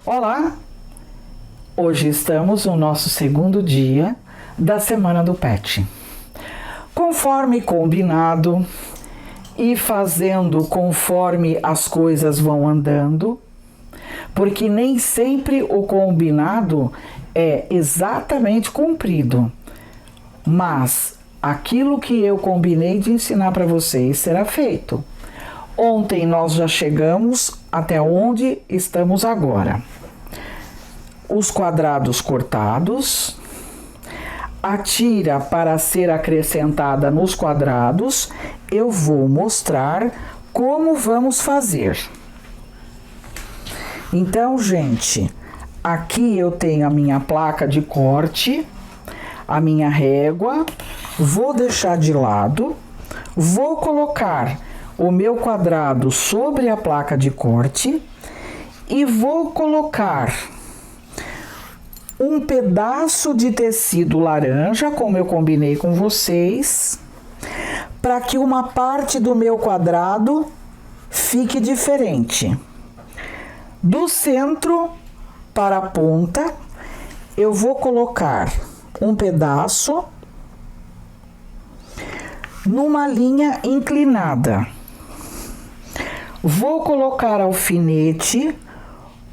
Olá! Hoje estamos no nosso segundo dia da Semana do Pet. Conforme combinado e fazendo conforme as coisas vão andando, porque nem sempre o combinado é exatamente cumprido, mas aquilo que eu combinei de ensinar para vocês será feito. Ontem nós já chegamos até onde estamos agora. Os quadrados cortados, a tira para ser acrescentada nos quadrados, eu vou mostrar como vamos fazer. Então, gente, aqui eu tenho a minha placa de corte, a minha régua, vou deixar de lado, vou colocar o meu quadrado sobre a placa de corte e vou colocar um pedaço de tecido laranja, como eu combinei com vocês, para que uma parte do meu quadrado fique diferente. Do centro para a ponta, eu vou colocar um pedaço numa linha inclinada. Vou colocar alfinete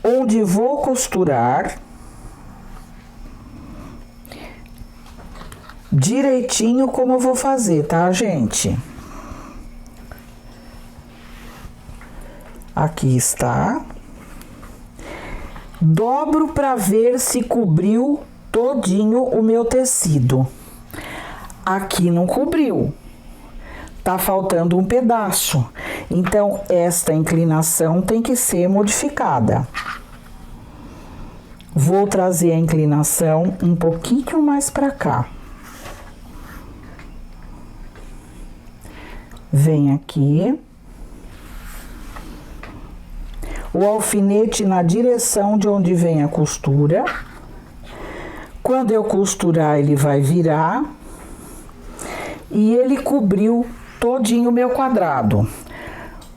onde vou costurar direitinho como eu vou fazer, tá, gente? Aqui está. Dobro para ver se cobriu todinho o meu tecido. Aqui não cobriu. Tá faltando um pedaço. Então, esta inclinação tem que ser modificada. Vou trazer a inclinação um pouquinho mais para cá. Vem aqui. O alfinete na direção de onde vem a costura. Quando eu costurar, ele vai virar. E ele cobriu todinho o meu quadrado.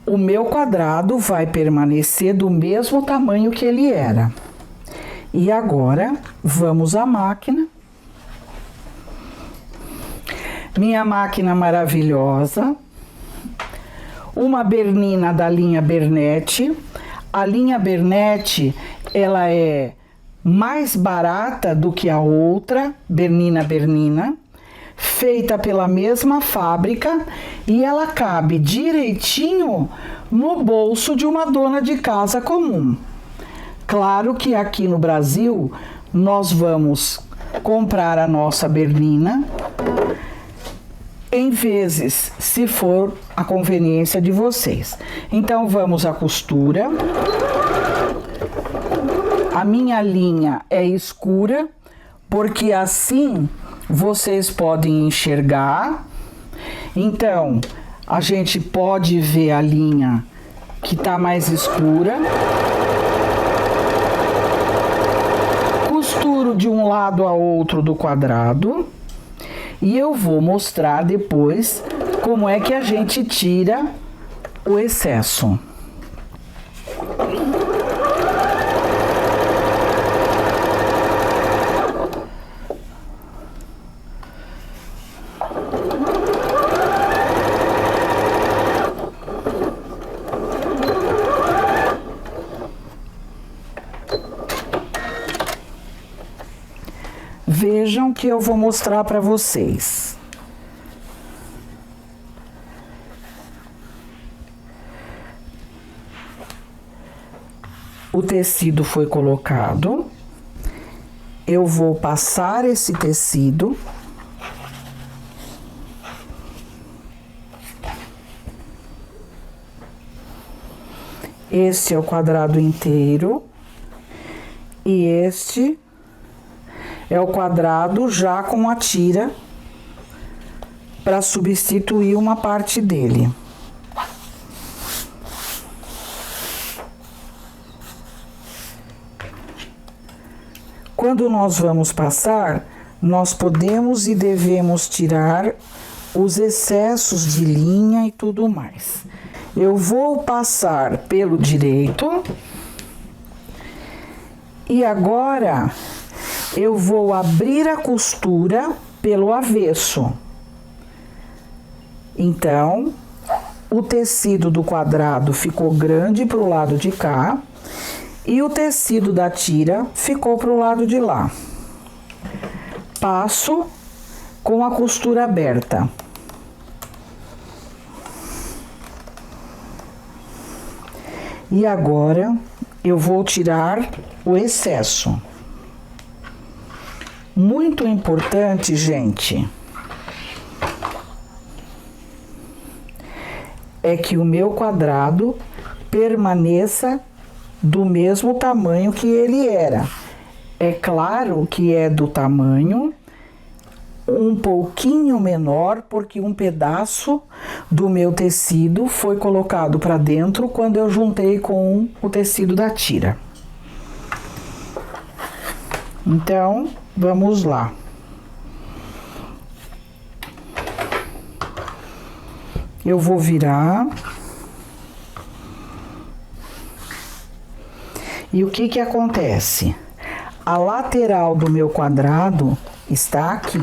O meu quadrado vai permanecer do mesmo tamanho que ele era. E agora, vamos à máquina. Minha máquina maravilhosa. Uma Bernina da linha Bernete. A linha Bernete, ela é mais barata do que a outra, Bernina, feita pela mesma fábrica, e ela cabe direitinho no bolso de uma dona de casa comum. Claro que aqui no Brasil, nós vamos comprar a nossa Bernina em vezes, se for a conveniência de vocês. Então, vamos à costura. A minha linha é escura, porque assim vocês podem enxergar. Então, a gente pode ver a linha que tá mais escura. Costuro de um lado a outro do quadrado. E eu vou mostrar depois como é que a gente tira o excesso. Vejam que eu vou mostrar para vocês. O tecido foi colocado. Eu vou passar esse tecido. Este é o quadrado inteiro. E este é o quadrado já com a tira para substituir uma parte dele. Quando nós vamos passar, nós podemos e devemos tirar os excessos de linha e tudo mais. Eu vou passar pelo direito E agora eu vou abrir a costura pelo avesso. Então, o tecido do quadrado ficou grande para o lado de cá e o tecido da tira ficou para o lado de lá. Passo com a costura aberta. E agora eu vou tirar o excesso. Muito importante, gente, é que o meu quadrado permaneça do mesmo tamanho que ele era. É claro que é do tamanho um pouquinho menor, porque um pedaço do meu tecido foi colocado para dentro quando eu juntei com o tecido da tira. Então, vamos lá. Eu vou virar. E o que que acontece? A lateral do meu quadrado está aqui.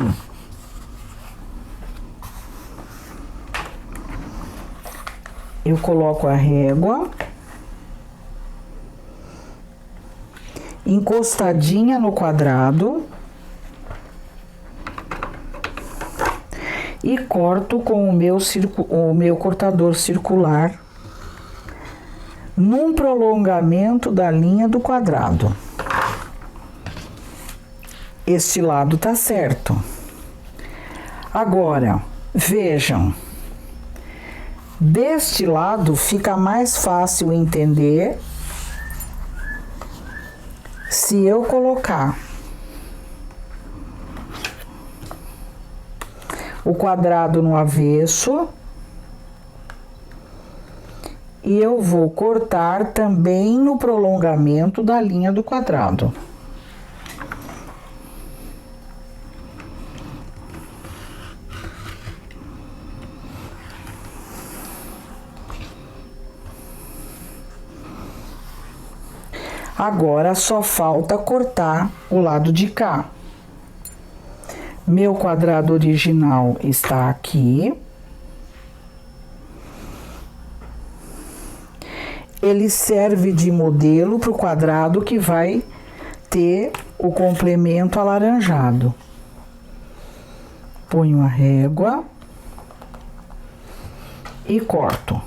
Eu coloco a régua encostadinha no quadrado e corto com o meu cortador circular num prolongamento da linha do quadrado. Este lado tá certo. Agora, vejam. Deste lado fica mais fácil entender se eu colocar o quadrado no avesso e eu vou cortar também no prolongamento da linha do quadrado. Agora só falta cortar o lado de cá. Meu quadrado original está aqui. Ele serve de modelo para o quadrado que vai ter o complemento alaranjado. Ponho a régua e corto.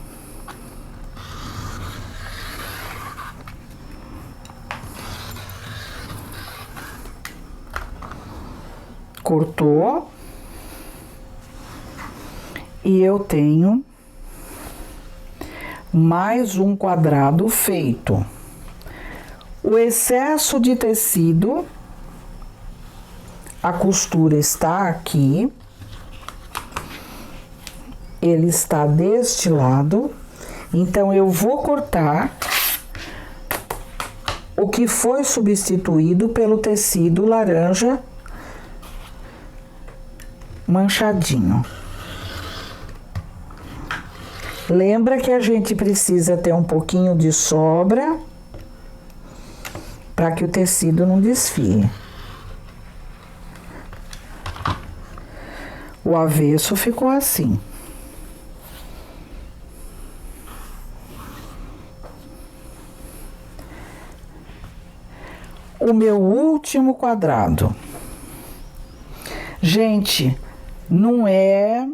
Cortou. E eu tenho mais um quadrado feito. O excesso de tecido, a costura está aqui. Ele está deste lado. Então, eu vou cortar o que foi substituído pelo tecido laranja manchadinho. Lembra que a gente precisa ter um pouquinho de sobra para que o tecido não desfie. O avesso ficou assim. O meu último quadrado. Gente, não é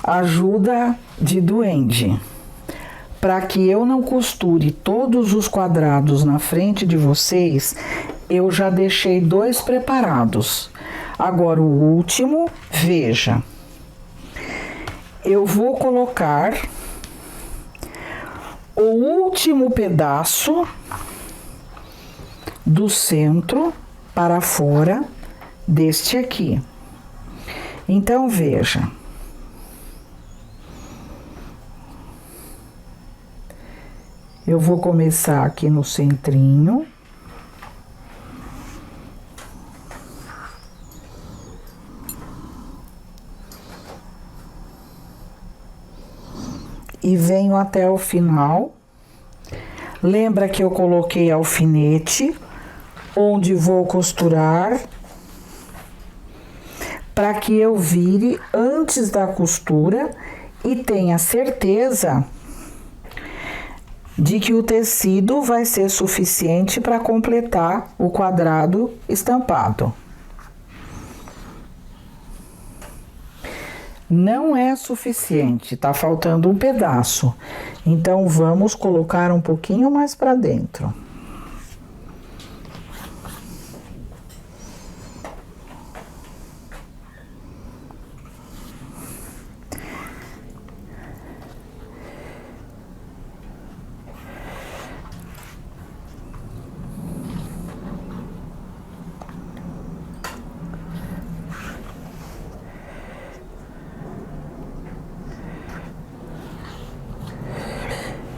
ajuda de duende. Para que eu não costure todos os quadrados na frente de vocês, eu já deixei 2 preparados. Agora o último, veja. Eu vou colocar o último pedaço do centro para fora deste aqui. Então, veja. Eu vou começar aqui no centrinho. E venho até o final. Lembra que eu coloquei alfinete onde vou costurar para que eu vire antes da costura e tenha certeza de que o tecido vai ser suficiente para completar o quadrado estampado. Não é suficiente, tá faltando um pedaço. Então, vamos colocar um pouquinho mais para dentro.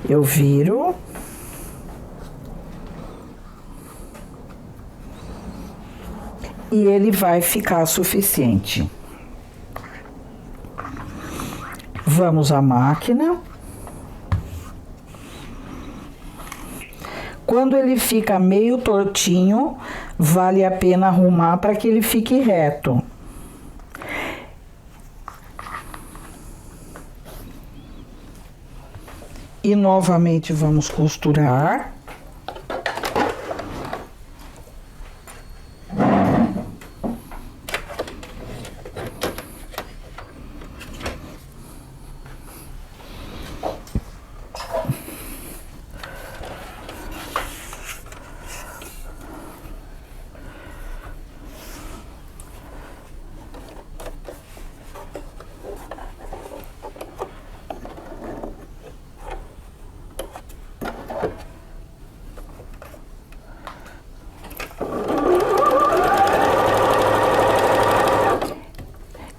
Eu viro. E ele vai ficar suficiente. Vamos à máquina. Quando ele fica meio tortinho, vale a pena arrumar para que ele fique reto. E novamente vamos costurar.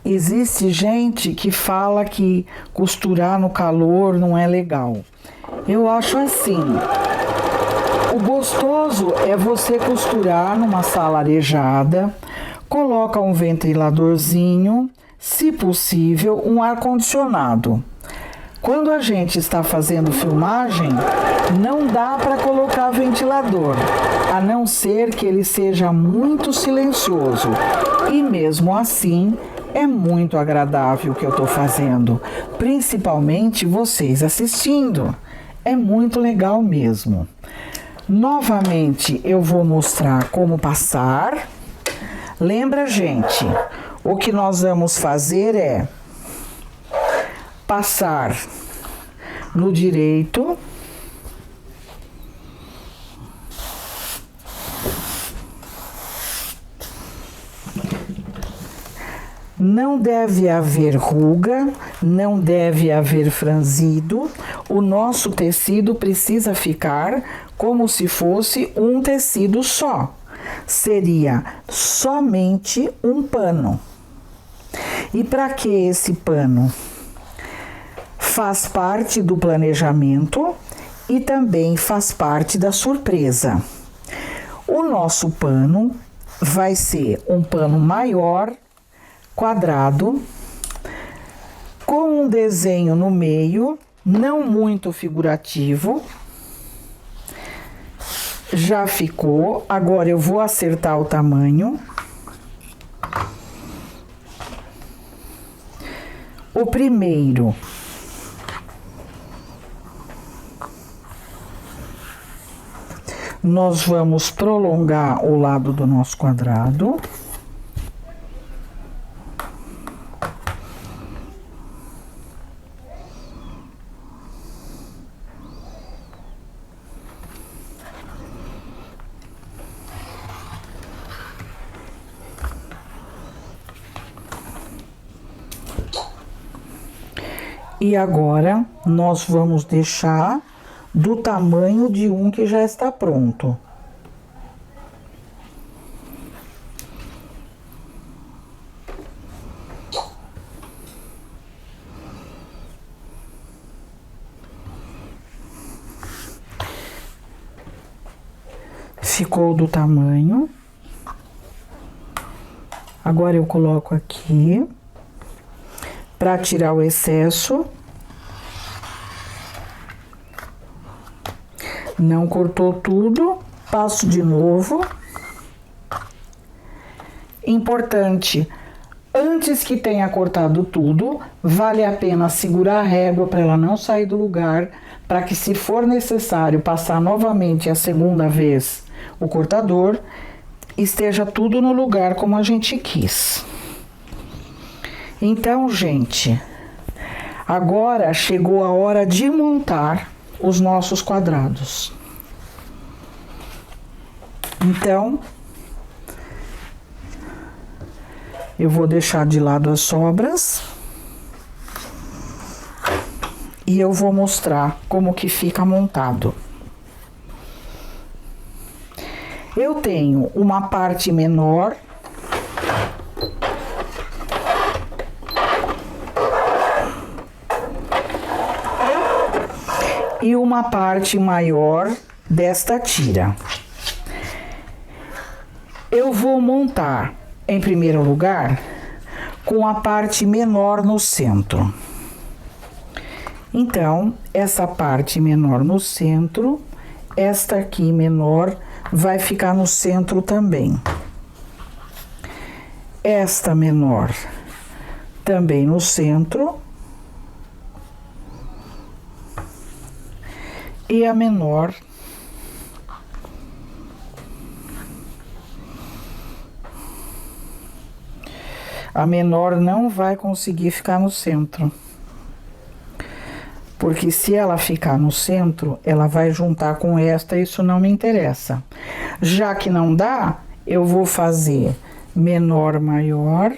Existe gente que fala que costurar no calor não é legal. Eu acho assim, o gostoso é você costurar numa sala arejada, coloca um ventiladorzinho, se possível, um ar-condicionado. Quando a gente está fazendo filmagem, não dá para colocar ventilador, a não ser que ele seja muito silencioso. E mesmo assim, é muito agradável o que eu estou fazendo, principalmente vocês assistindo. É muito legal mesmo. Novamente, eu vou mostrar como passar. Lembra, gente, o que nós vamos fazer é passar no direito, não deve haver ruga, não deve haver franzido. O nosso tecido precisa ficar como se fosse um tecido só. Seria somente um pano. E para que esse pano? Faz parte do planejamento e também faz parte da surpresa. O nosso pano vai ser um pano maior, quadrado, com um desenho no meio, não muito figurativo. Já ficou. Agora eu vou acertar o tamanho. O primeiro nós vamos prolongar o lado do nosso quadrado. E agora, nós vamos deixar do tamanho de um que já está pronto. Ficou do tamanho. Agora eu coloco aqui para tirar o excesso. Não cortou tudo, passo de novo. Importante, antes que tenha cortado tudo, vale a pena segurar a régua para ela não sair do lugar, para que, se for necessário passar novamente a segunda vez o cortador, esteja tudo no lugar como a gente quis. Então, gente, agora chegou a hora de montar os nossos quadrados. Então, eu vou deixar de lado as sobras e eu vou mostrar como que fica montado. Eu tenho uma parte menor e uma parte maior desta tira. Eu vou montar, em primeiro lugar, com a parte menor no centro. Então, essa parte menor no centro, esta aqui menor, vai ficar no centro também. Esta menor também no centro. E a menor não vai conseguir ficar no centro. Porque se ela ficar no centro, ela vai juntar com esta, isso não me interessa. Já que não dá, eu vou fazer menor, maior.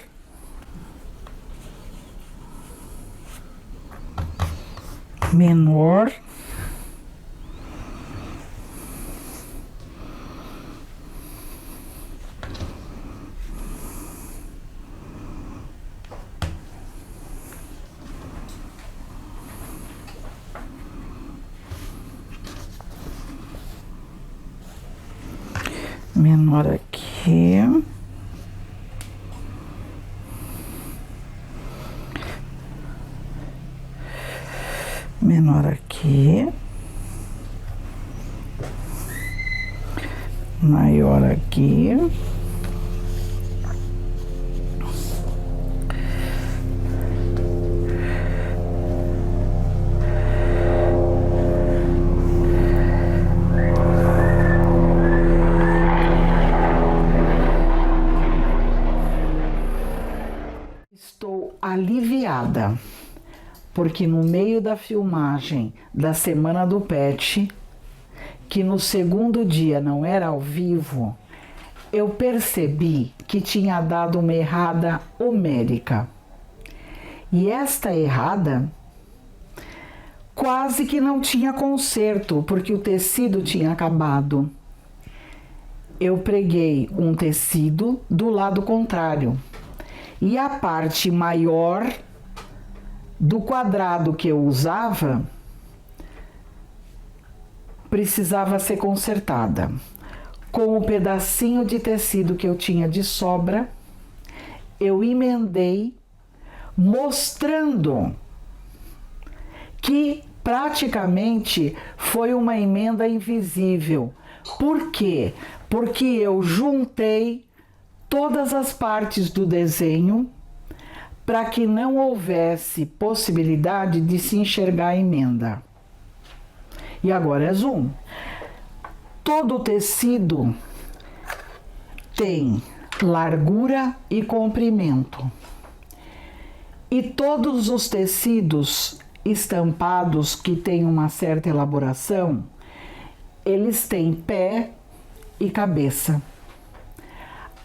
Menor. Menor aqui. Menor aqui. Maior aqui. Aliviada, porque no meio da filmagem da Semana do Pet, que no segundo dia não era ao vivo, eu percebi que tinha dado uma errada homérica. E esta errada quase que não tinha conserto, porque o tecido tinha acabado. Eu preguei um tecido do lado contrário. E a parte maior do quadrado que eu usava precisava ser consertada. Com o pedacinho de tecido que eu tinha de sobra, eu emendei, mostrando que praticamente foi uma emenda invisível. Por quê? Porque eu juntei todas as partes do desenho para que não houvesse possibilidade de se enxergar a emenda. E agora é zoom. Todo o tecido tem largura e comprimento. E todos os tecidos estampados que têm uma certa elaboração, eles têm pé e cabeça.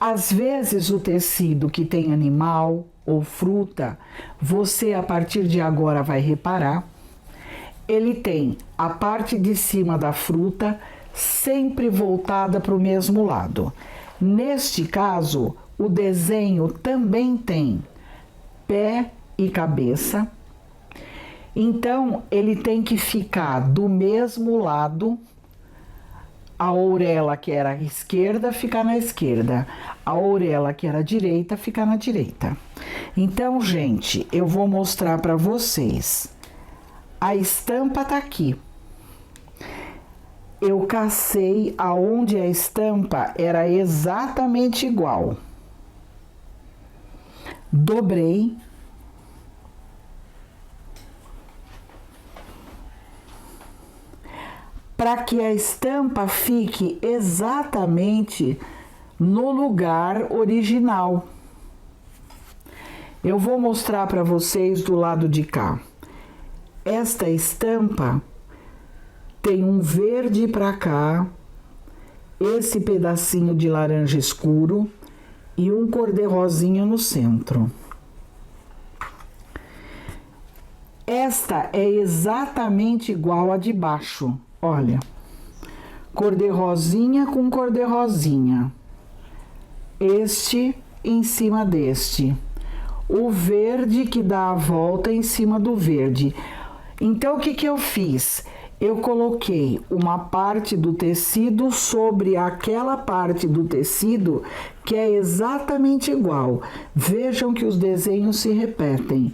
Às vezes o tecido que tem animal ou fruta, você a partir de agora vai reparar, ele tem a parte de cima da fruta sempre voltada para o mesmo lado. Neste caso, o desenho também tem pé e cabeça, então ele tem que ficar do mesmo lado. A orelha que era à esquerda, ficar na esquerda. A orelha que era à direita, ficar na direita. Então, gente, eu vou mostrar para vocês. A estampa tá aqui. eu cacei aonde a estampa era exatamente igual. Dobrei. Para que a estampa fique exatamente no lugar original. Eu vou mostrar para vocês do lado de cá. Esta estampa tem um verde para cá, esse pedacinho de laranja escuro e um cor-de-rosinha no centro. Esta é exatamente igual a de baixo, olha. Cor-de-rosinha com cor-de-rosinha. Este em cima deste. O verde que dá a volta em cima do verde. Então, o que eu fiz? Eu coloquei uma parte do tecido sobre aquela parte do tecido que é exatamente igual. Vejam que os desenhos se repetem.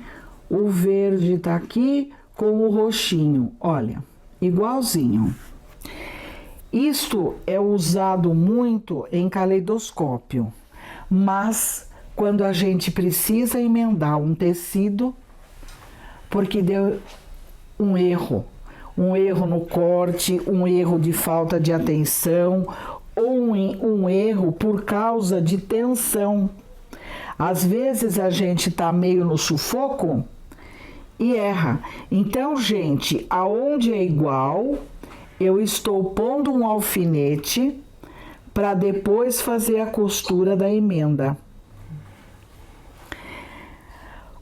O verde tá aqui com o roxinho, olha, igualzinho. Isto é usado muito em caleidoscópio, mas quando a gente precisa emendar um tecido, porque deu um erro no corte, um erro de falta de atenção, ou um erro por causa de tensão. Às vezes a gente tá meio no sufoco e erra. Então, gente, aonde é igual, eu estou pondo um alfinete para depois fazer a costura da emenda.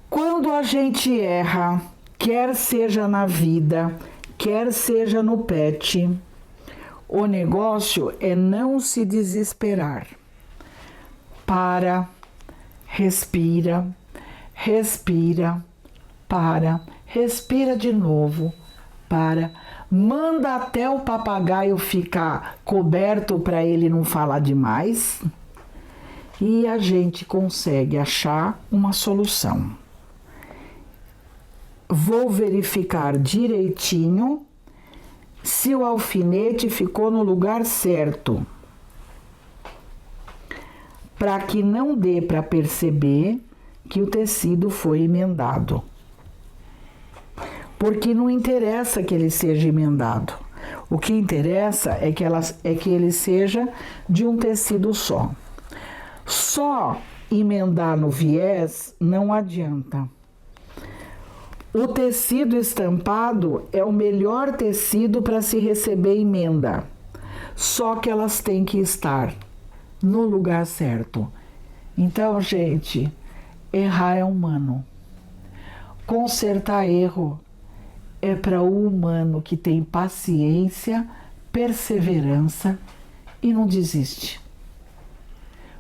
Quando a gente erra, quer seja na vida, quer seja no pet, o negócio é não se desesperar. Para, respira, respira, para, respira de novo, para, manda até o papagaio ficar coberto para ele não falar demais e a gente consegue achar uma solução. Vou verificar direitinho se o alfinete ficou no lugar certo, para que não dê para perceber que o tecido foi emendado. Porque não interessa que ele seja emendado. O que interessa é que ele seja de um tecido só. Só emendar no viés não adianta. O tecido estampado é o melhor tecido para se receber emenda. Só que elas têm que estar no lugar certo. Então, gente, errar é humano. Consertar erro é para o humano que tem paciência, perseverança e não desiste.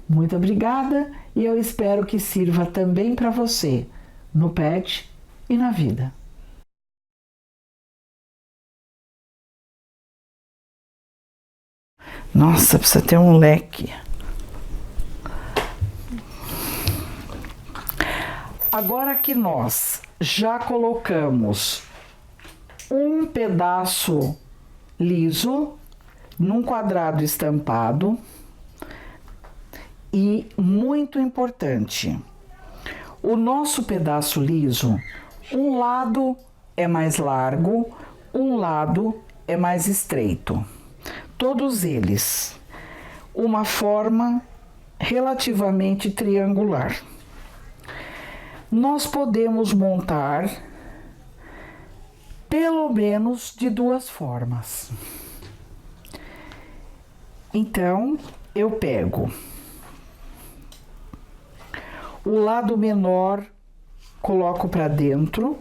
Muito obrigada e eu espero que sirva também para você no pet e na vida. Nossa, precisa ter um leque. Agora que nós já colocamos um pedaço liso num quadrado estampado e muito importante, o nosso pedaço liso, um lado é mais largo, um lado é mais estreito. Todos eles, uma forma relativamente triangular. Nós podemos montar pelo menos de duas formas. Então, eu pego o lado menor, coloco para dentro,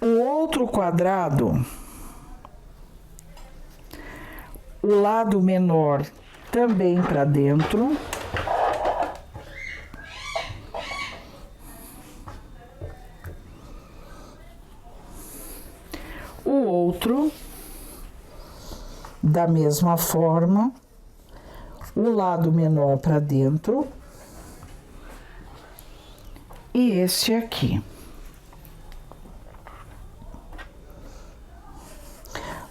o outro quadrado, o lado menor também para dentro, o outro da mesma forma, o lado menor para dentro e este aqui.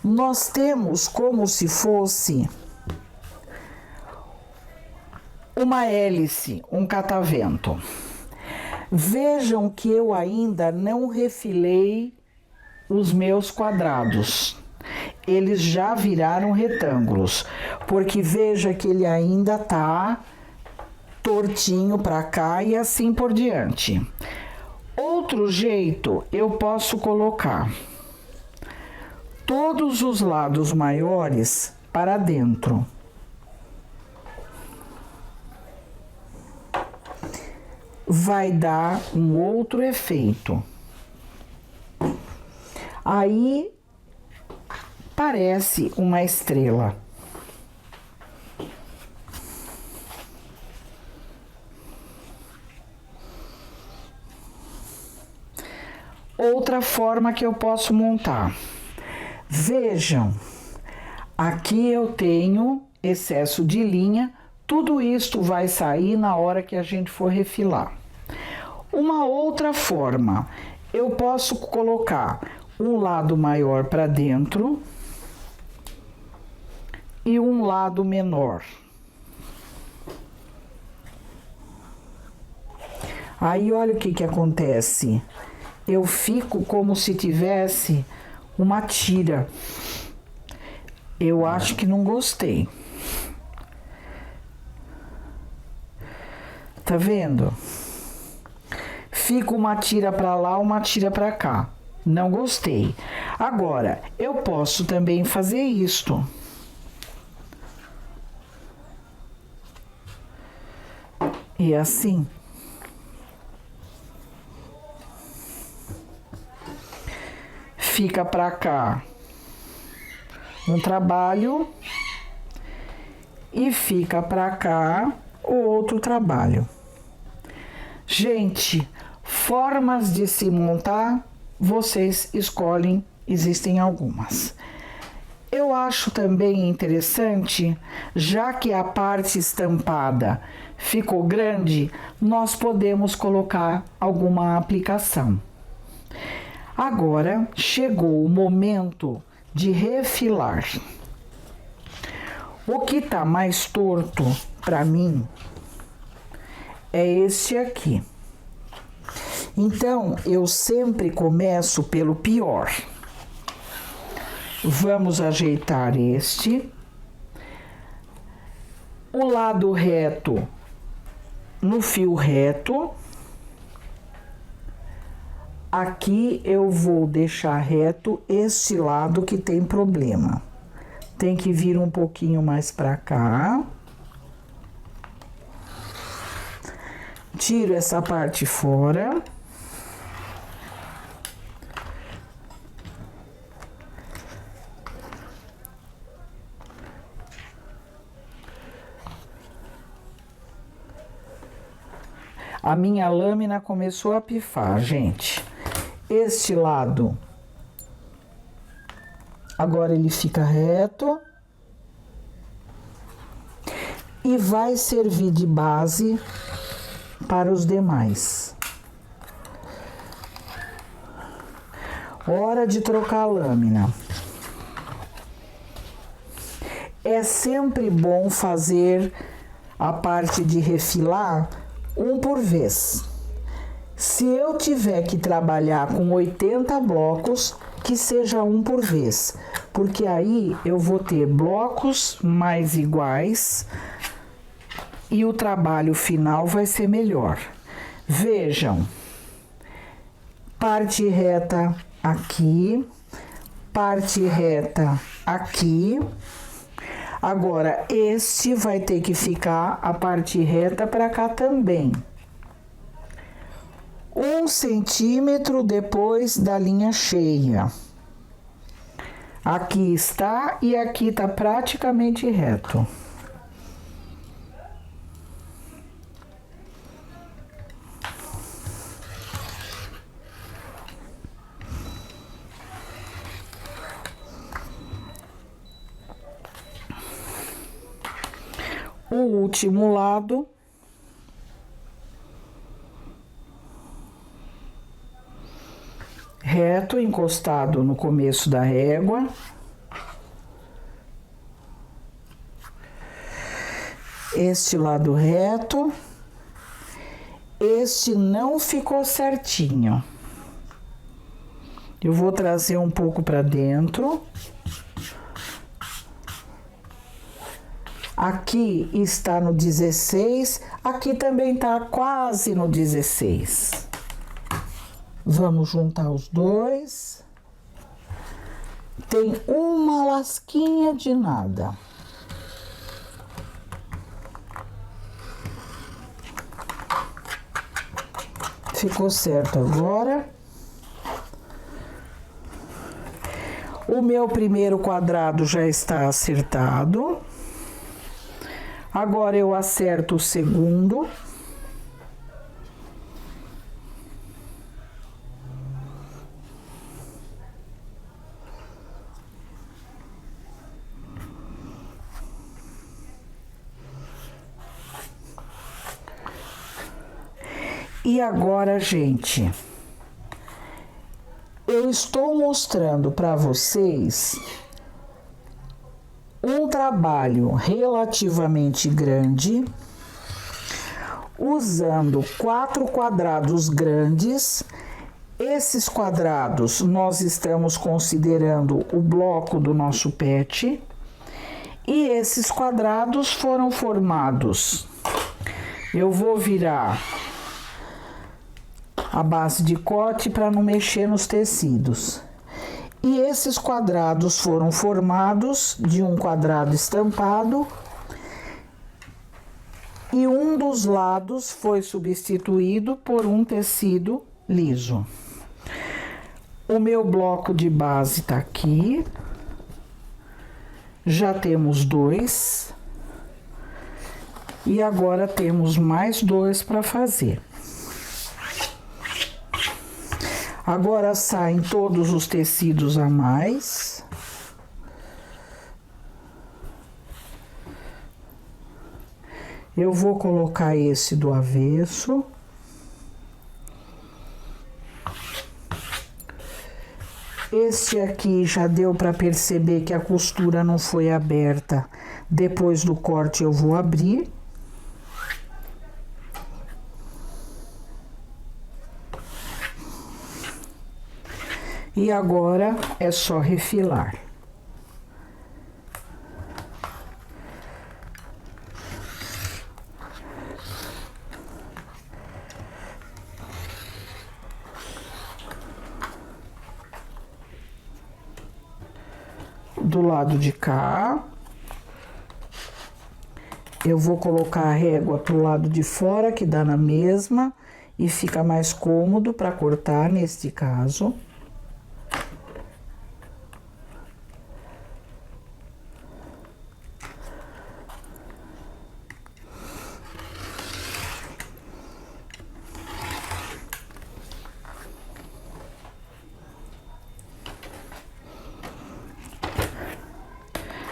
nós temos como se fosse uma hélice, um catavento. Vejam que eu ainda não refilei os meus quadrados. Eles já viraram retângulos, porque veja que ele ainda tá tortinho para cá e assim por diante. Outro jeito, eu posso colocar todos os lados maiores para dentro. Vai dar um outro efeito. Aí parece uma estrela. Outra forma que eu posso montar. Vejam, aqui eu tenho excesso de linha, tudo isto vai sair na hora que a gente for refilar. Uma outra forma, eu posso colocar um lado maior para dentro e um lado menor. Aí olha o que acontece. Eu fico como se tivesse uma tira. Eu acho que não gostei. Tá vendo? Fica uma tira para lá, uma tira para cá. Não gostei. Agora, eu posso também fazer isto. E assim. Fica para cá um trabalho e fica para cá o outro trabalho. Gente, formas de se montar, vocês escolhem, existem algumas. Eu acho também interessante, já que a parte estampada ficou grande, nós podemos colocar alguma aplicação. Agora chegou o momento de refilar. O que tá mais torto para mim é este aqui. Então eu sempre começo pelo pior. Vamos ajeitar este. O lado reto no fio reto. Aqui eu vou deixar reto este lado que tem problema. Tem que vir um pouquinho mais para cá. Tiro essa parte fora. A minha lâmina começou a pifar, gente. Este lado, agora ele fica reto e vai servir de base para os demais. Hora de trocar a lâmina. É sempre bom fazer a parte de refilar um por vez. Se eu tiver que trabalhar com 80 blocos, que seja um por vez, porque aí eu vou ter blocos mais iguais e o trabalho final vai ser melhor. Vejam, parte reta aqui, parte reta aqui. Agora, este vai ter que ficar a parte reta para cá também. 1 centímetro depois da linha cheia. Aqui está e aqui está praticamente reto. O último lado. Reto, encostado no começo da régua. este lado reto, este não ficou certinho. Eu vou trazer um pouco para dentro. Aqui está no 16, aqui também tá quase no 16. Vamos juntar os dois. Tem uma lasquinha de nada. Ficou certo agora. O meu primeiro quadrado já está acertado. Agora eu acerto o segundo. E agora, gente, eu estou mostrando para vocês um trabalho relativamente grande, usando 4 quadrados grandes. Esses quadrados nós estamos considerando o bloco do nosso pet, e esses quadrados foram formados. Eu vou virar a base de corte para não mexer nos tecidos. E esses quadrados foram formados de um quadrado estampado, e um dos lados foi substituído por um tecido liso. O meu bloco de base tá aqui. Já temos 2. E agora temos mais 2 para fazer. Agora saem todos os tecidos a mais. Eu vou colocar esse do avesso. Este aqui já deu para perceber que a costura não foi aberta. Depois do corte eu vou abrir. E agora é só refilar. Do lado de cá, eu vou colocar a régua pro lado de fora, que dá na mesma, e fica mais cômodo para cortar neste caso.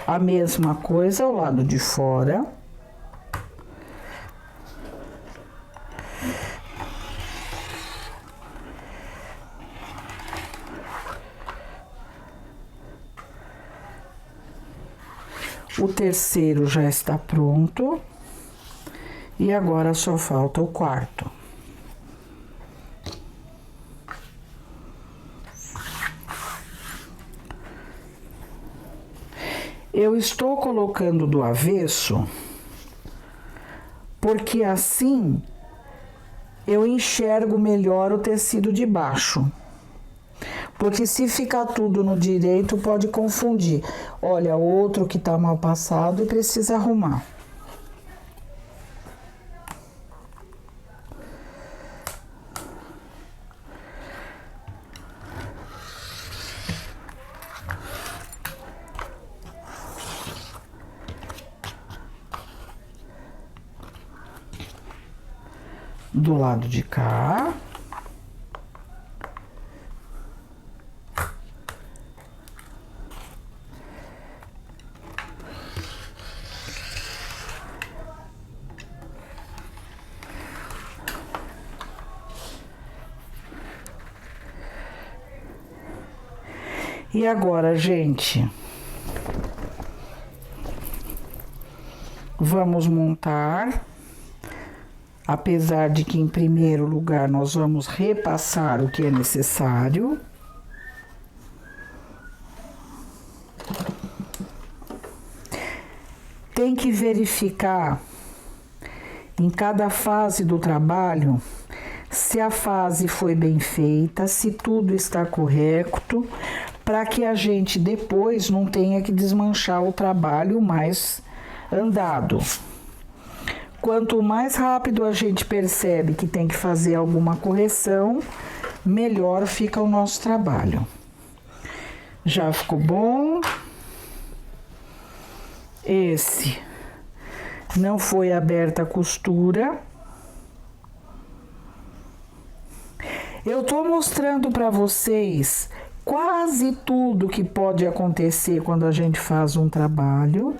A mesma coisa ao lado de fora. O terceiro já está pronto. E agora só falta o quarto. Eu estou colocando do avesso, porque assim eu enxergo melhor o tecido de baixo. Porque se ficar tudo no direito, pode confundir. Olha, outro que tá mal passado e precisa arrumar. Do lado de cá. E agora, gente, Vamos montar, apesar de que em primeiro lugar nós vamos repassar o que é necessário. Tem que verificar em cada fase do trabalho se a fase foi bem feita, se tudo está correto, para que a gente depois não tenha que desmanchar o trabalho mais andado. Quanto mais rápido a gente percebe que tem que fazer alguma correção, melhor fica o nosso trabalho. Já ficou bom? Esse não foi aberta a costura. Eu tô mostrando para vocês quase tudo que pode acontecer quando a gente faz um trabalho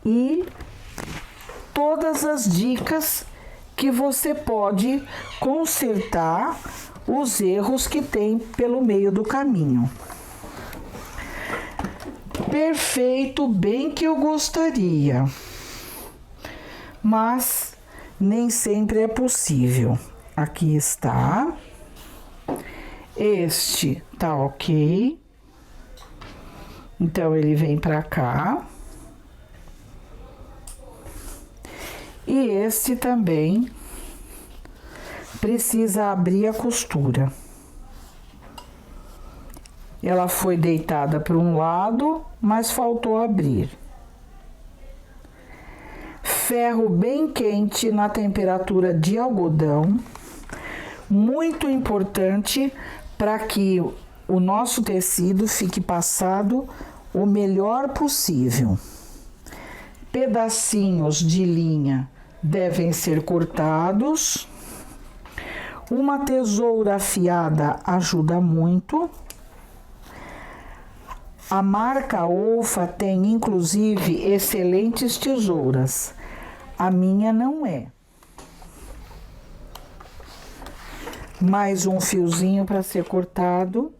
e todas as dicas que você pode consertar os erros que tem pelo meio do caminho. Perfeito, bem que eu gostaria, mas nem sempre é possível. Aqui está. Este tá ok. Então, ele vem pra cá. E este também precisa abrir a costura. Ela foi deitada para um lado, mas faltou abrir. Ferro bem quente na temperatura de algodão. Muito importante para que o nosso tecido fique passado o melhor possível. Pedacinhos de linha devem ser cortados. Uma tesoura afiada ajuda muito. A marca Olfa tem inclusive excelentes tesouras. A minha não é. Mais um fiozinho para ser cortado.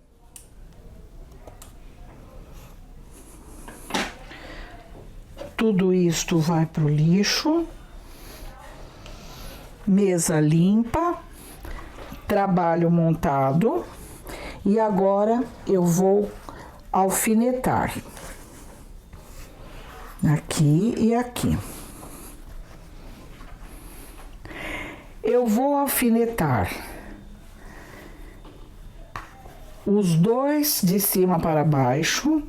Tudo isto vai pro lixo. Mesa limpa. Trabalho montado. E agora eu vou alfinetar. Aqui e aqui. Eu vou alfinetar os dois de cima para baixo.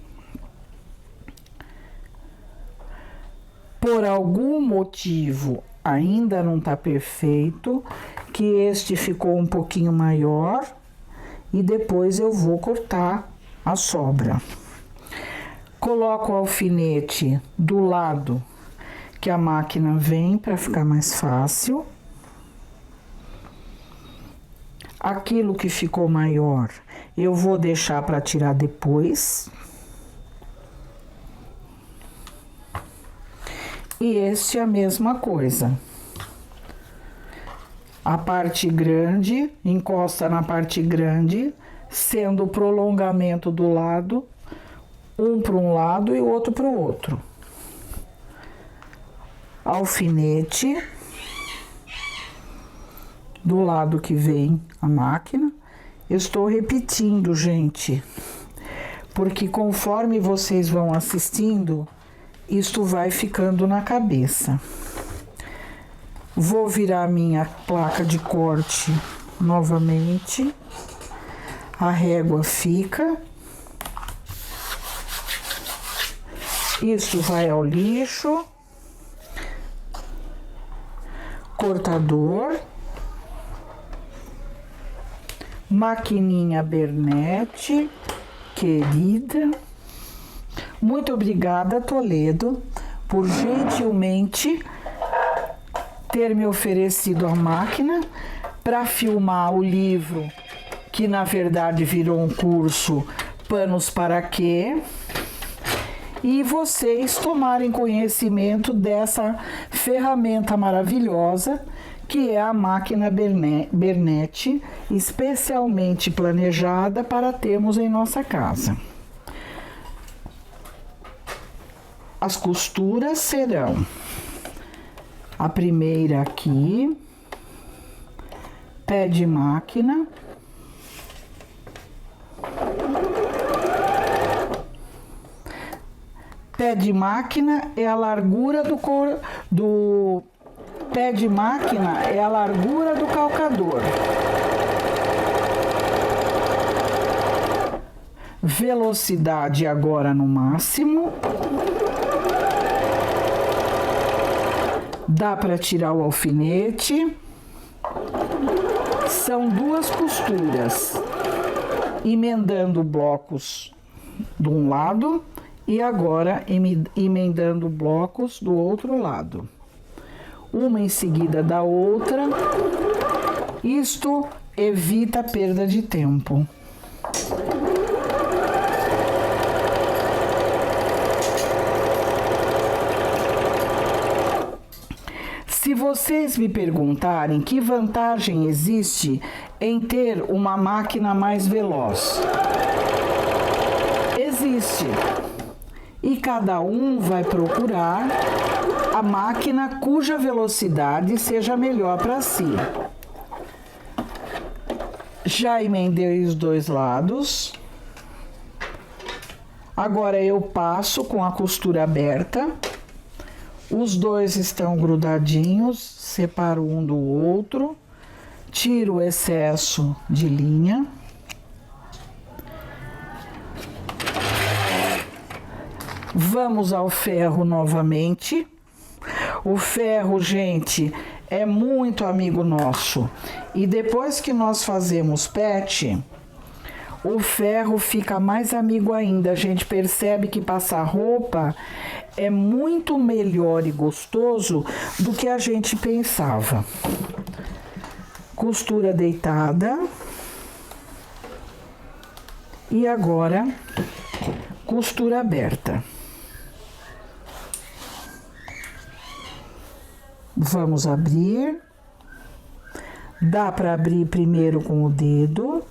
Por algum motivo ainda não tá perfeito, que este ficou um pouquinho maior e depois eu vou cortar a sobra. Coloco o alfinete do lado que a máquina vem para ficar mais fácil. Aquilo que ficou maior, eu vou deixar para tirar depois. E este é a mesma coisa. A parte grande, encosta na parte grande, sendo o prolongamento do lado, um para um lado e o outro para o outro. Alfinete do lado que vem a máquina. Eu estou repetindo, gente, porque conforme vocês vão assistindo, isto vai ficando na cabeça. Vou virar minha placa de corte novamente. A régua fica. Isso vai ao lixo. Cortador. Maquininha Bernete, querida. Muito obrigada, Toledo, por gentilmente ter me oferecido a máquina para filmar o livro, que na verdade virou um curso Panos para Quê? E vocês tomarem conhecimento dessa ferramenta maravilhosa que é a máquina Bernete, especialmente planejada para termos em nossa casa. as costuras serão a primeira aqui, pé de máquina, pé de máquina é a largura do pé de máquina é a largura do calcador. Velocidade agora no máximo. Dá para tirar o alfinete. São duas costuras, emendando blocos de um lado e agora emendando blocos do outro lado, uma em seguida da outra. Isto evita a perda de tempo. Se vocês me perguntarem que vantagem existe em ter uma máquina mais veloz, existe. E cada um vai procurar a máquina cuja velocidade seja melhor para si. Já emendei os dois lados. Agora eu passo com a costura aberta. Os dois estão grudadinhos, separo um do outro, tiro o excesso de linha. Vamos ao ferro novamente. O ferro, gente, é muito amigo nosso. E depois que nós fazemos pet, o ferro fica mais amigo ainda. A gente percebe que passar roupa é muito melhor e gostoso do que a gente pensava. Costura deitada. E agora, costura aberta. Vamos abrir. Dá para abrir primeiro com o dedo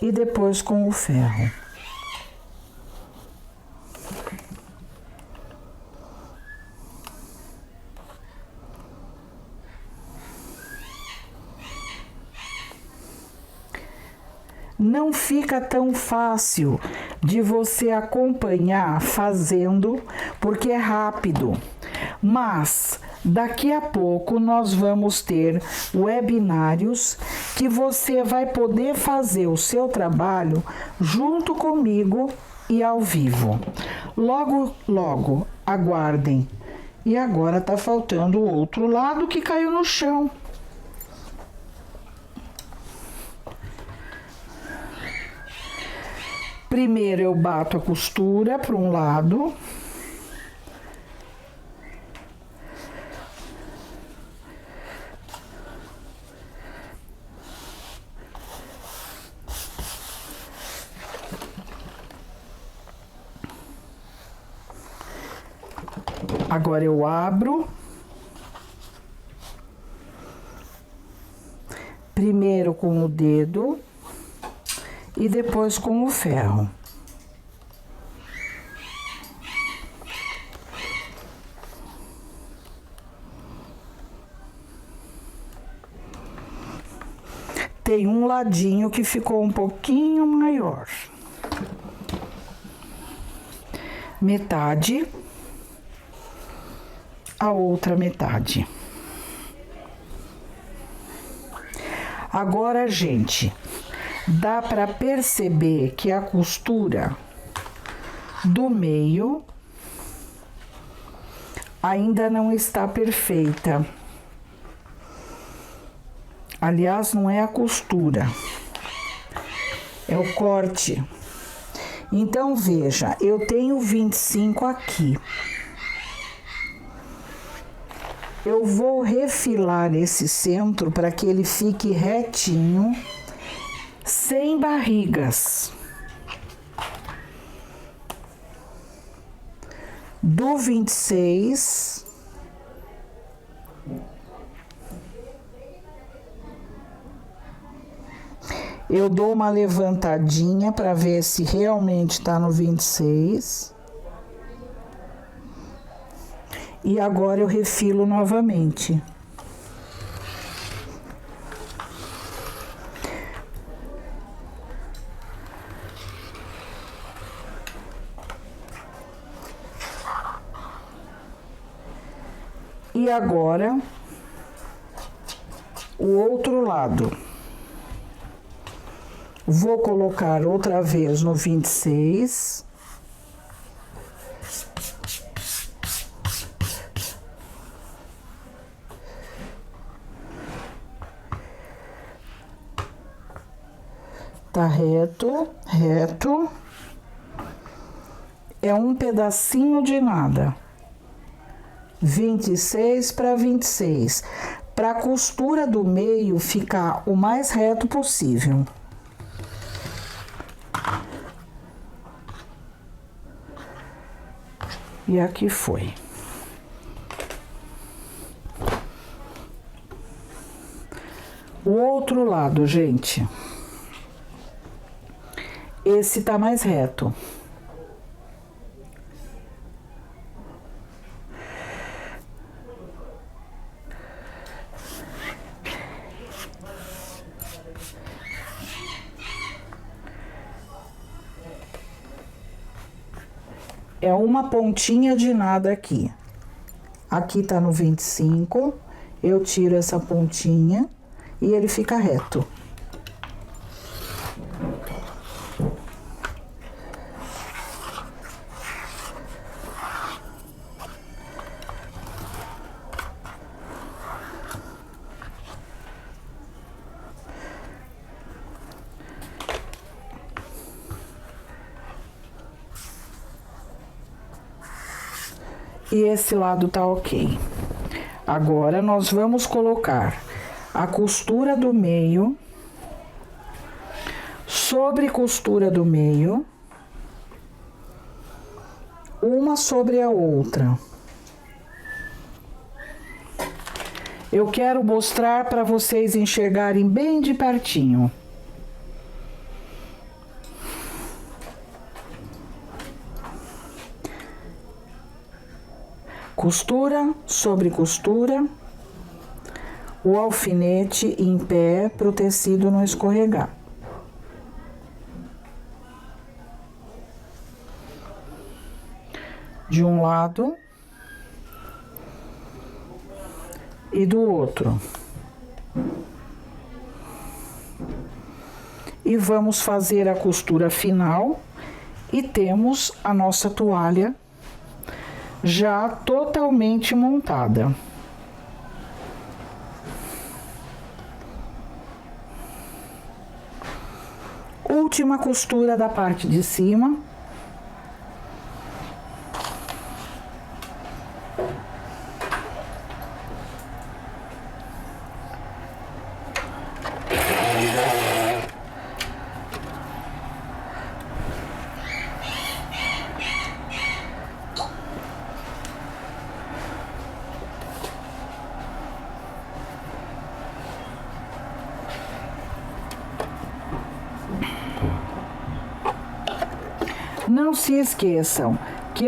e depois com o ferro. Não fica tão fácil de você acompanhar fazendo, porque é rápido. Mas daqui a pouco nós vamos ter webinários que você vai poder fazer o seu trabalho junto comigo e ao vivo. Logo, logo, aguardem. E agora tá faltando o outro lado que caiu no chão. Primeiro eu bato a costura para um lado. Agora eu abro. Primeiro com o dedo e depois com o ferro. Tem um ladinho que ficou um pouquinho maior. Metade. A outra metade. Agora, gente, dá para perceber que a costura do meio ainda não está perfeita. Aliás, não é a costura, é o corte. Então, veja, eu tenho 25 aqui. Eu vou refilar esse centro para que ele fique retinho, sem barrigas. Do 26, eu dou uma levantadinha para ver se realmente está no 26. E agora eu refilo novamente. E agora, o outro lado. Vou colocar outra vez no 26. Tá reto, reto. É um pedacinho de nada. 26 para 26. Para a costura do meio ficar o mais reto possível. E aqui foi. O outro lado, gente. Esse tá mais reto. É uma pontinha de nada aqui. Aqui tá no 25, eu tiro essa pontinha e ele fica reto. E esse lado tá ok. Agora nós vamos colocar a costura do meio sobre costura do meio, uma sobre a outra. Eu quero mostrar para vocês enxergarem bem de pertinho. Costura sobre costura, o alfinete em pé para o tecido não escorregar. De um lado e do outro. E vamos fazer a costura final e temos a nossa toalha já totalmente montada. Última costura da parte de cima. Não se esqueçam que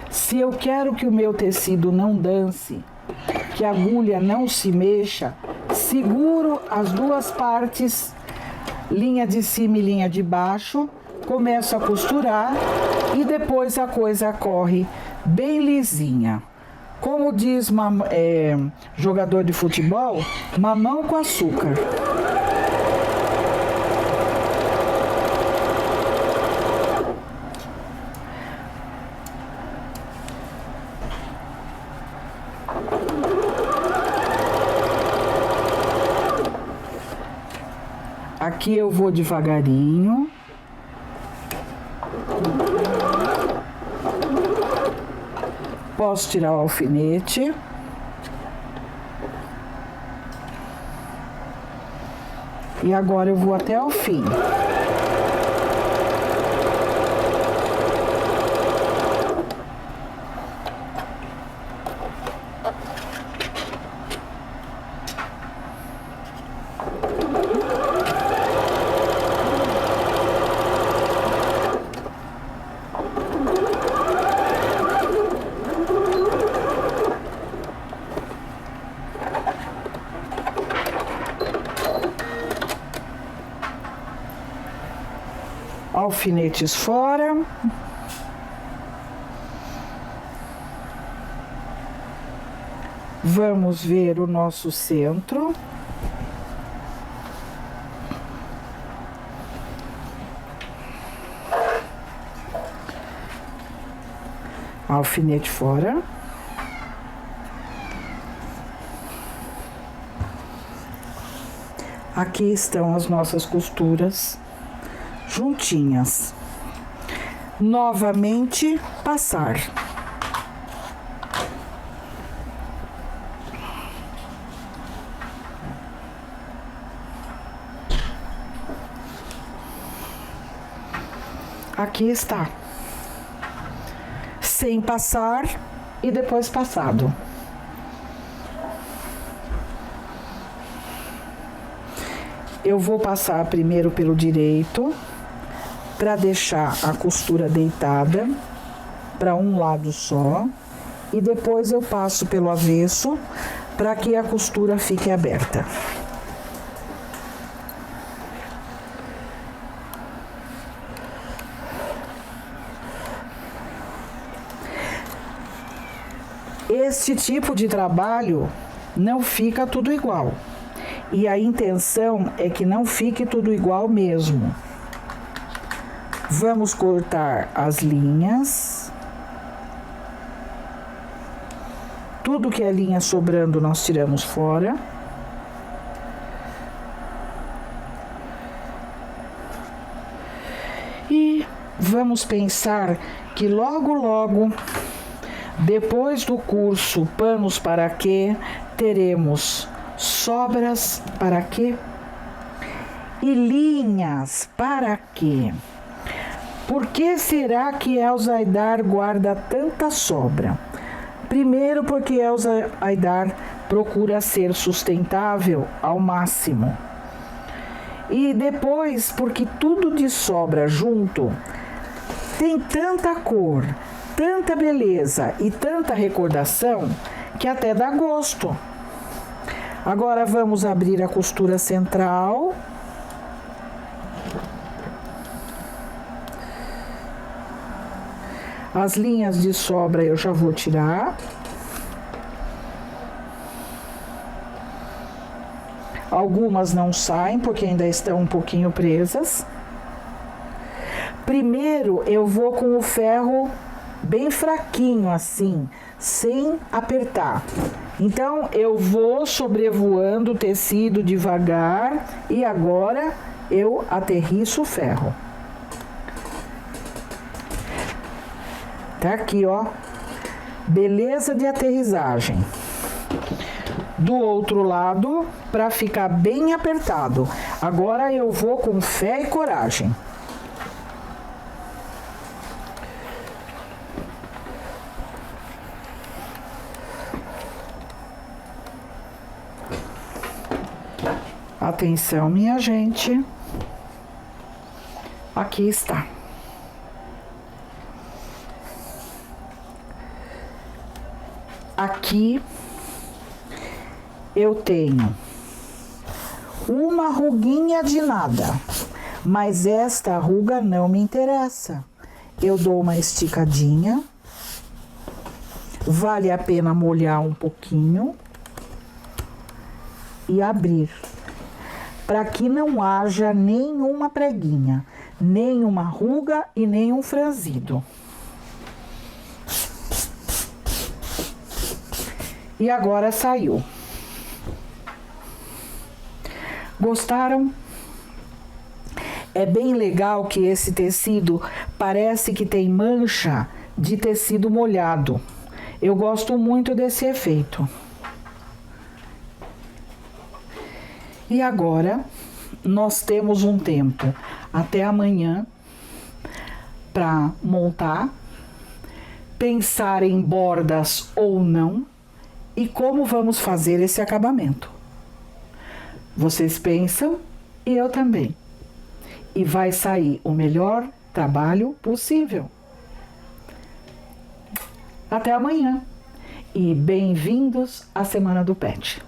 se eu quero que o meu tecido não dance, que a agulha não se mexa, seguro as duas partes, linha de cima e linha de baixo, começo a costurar e depois a coisa corre bem lisinha. Como diz jogador de futebol, mamão com açúcar. Aqui eu vou devagarinho. Posso tirar o alfinete. E agora eu vou até o fim. alfinetes fora. Vamos ver o nosso centro. Alfinete fora. Aqui estão as nossas costuras juntinhas. Novamente, passar. Aqui está. Sem passar e depois passado. Eu vou passar primeiro pelo direito, para deixar a costura deitada para um lado só, e depois eu passo pelo avesso, para que a costura fique aberta. Este tipo de trabalho não fica tudo igual. E a intenção é que não fique tudo igual mesmo. Vamos cortar as linhas. Tudo que é linha sobrando nós tiramos fora. E vamos pensar que logo, depois do curso Panos para Quê, teremos sobras para quê? E linhas para quê? Por que será que Elza Aidar guarda tanta sobra? Primeiro, porque Elza Aidar procura ser sustentável ao máximo. E depois, porque tudo de sobra junto tem tanta cor, tanta beleza e tanta recordação que até dá gosto. Agora vamos abrir a costura central. As linhas de sobra eu já vou tirar. Algumas não saem porque ainda estão um pouquinho presas. Primeiro eu vou com o ferro bem fraquinho assim, sem apertar. Então eu vou sobrevoando o tecido devagar e agora eu aterriço o ferro. Tá aqui, ó. Beleza de aterrissagem. Do outro lado, para ficar bem apertado. Agora eu vou com fé e coragem. Atenção, minha gente. Aqui está. Aqui eu tenho uma ruguinha de nada, mas esta ruga não me interessa. Eu dou uma esticadinha. Vale a pena molhar um pouquinho e abrir, para que não haja nenhuma preguinha, nenhuma ruga e nenhum franzido. E agora saiu. Gostaram? É bem legal que esse tecido parece que tem mancha de tecido molhado. Eu gosto muito desse efeito. E agora, nós temos um tempo até amanhã para montar, pensar em bordas ou não e como vamos fazer esse acabamento. Vocês pensam e eu também. E vai sair o melhor trabalho possível. Até amanhã e bem-vindos à Semana do Pet.